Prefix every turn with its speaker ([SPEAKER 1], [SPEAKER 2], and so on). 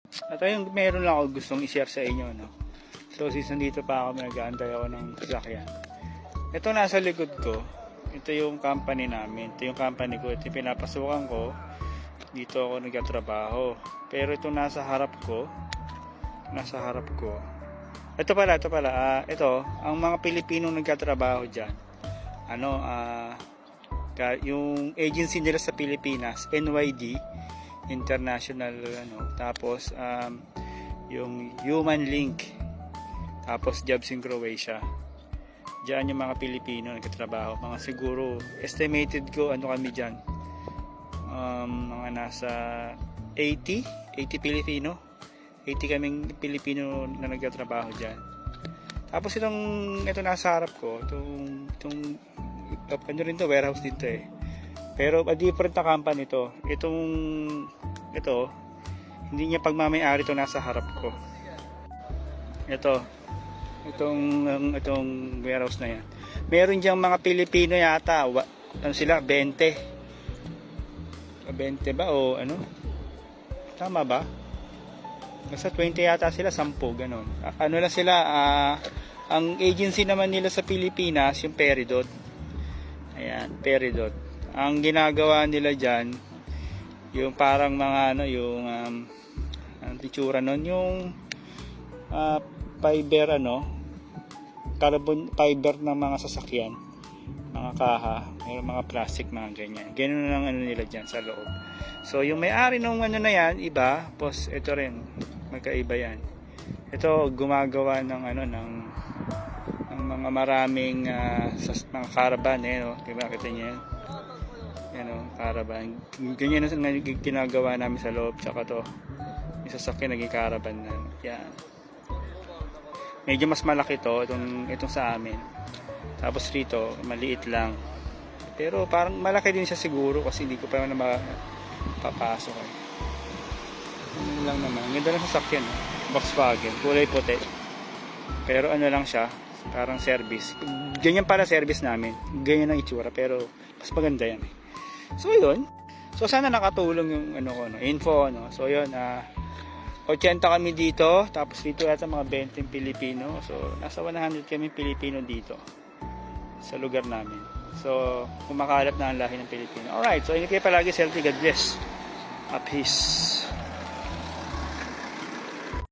[SPEAKER 1] At ayun, meron lang ako gustong i-share sa inyo, no? So, since nandito pa ako, nag-aantay ako ng sasakyan. Ito nasa likod ko, ito yung company namin. Ito yung company ko, ito yung pinapasukan ko. Dito ako nagtatrabaho. Pero ito nasa harap ko, ito pala, ito, ang mga Pilipinong nagtatrabaho dyan, yung agency nila sa Pilipinas, NYD, International, tapos, yung Human Link, tapos Jobs in Croatia. Diyan yung mga Pilipino nagtatrabaho. Mga siguro, estimated ko, kami dyan, mga nasa 80 Pilipino. 80 kaming Pilipino na nagtatrabaho dyan. Tapos ito nasa harap ko, itong rin to, warehouse dito eh. Pero a different na company ito. Ito, hindi niya pagmamay-ari ito nasa harap ko. Itong warehouse na yan. Meron diyang mga Pilipino yata, sila, 20 ba o ano? Tama ba? Basta 20 yata sila, 10, ganon. Ano lang sila, ang agency naman nila sa Pilipinas, yung Peridot. Ayan, Peridot. Ang ginagawa nila dyan, yung parang mga ang titsura nun, yung fiber, carbon fiber ng mga sasakyan, mga kaha, may mga plastic, mga ganyan. Ganun lang nila dyan sa loob. So, yung may-ari nung na yan, iba, tapos ito rin, magkaiba yan. Ito, gumagawa ng mga maraming mga caravan, diba, kita niyo yan, caravan. Ganyan ang ginagawa namin sa loob, tsaka to, yung sasakyan, naging caravan na, yan. Medyo mas malaki to, itong sa amin. Tapos rito, maliit lang. Pero parang malaki din siya siguro kasi hindi ko pa naman mapapasok. Ano lang naman. Ang ganda ng sasakyan. Volkswagen. Kulay puti. Pero lang siya. Parang service. Ganyan para service namin. Ganyan ang itsura. Pero mas maganda yan. So yun. So sana nakatulong yung info. So yun. 80 kami dito. Tapos dito yata mga 20 Pilipino. So nasa 100 kami Pilipino dito. Sa lugar namin. So, kumakalat na ang lahi ng Pilipino. Alright, so ingat kayo palagi, selfie. God bless. Peace.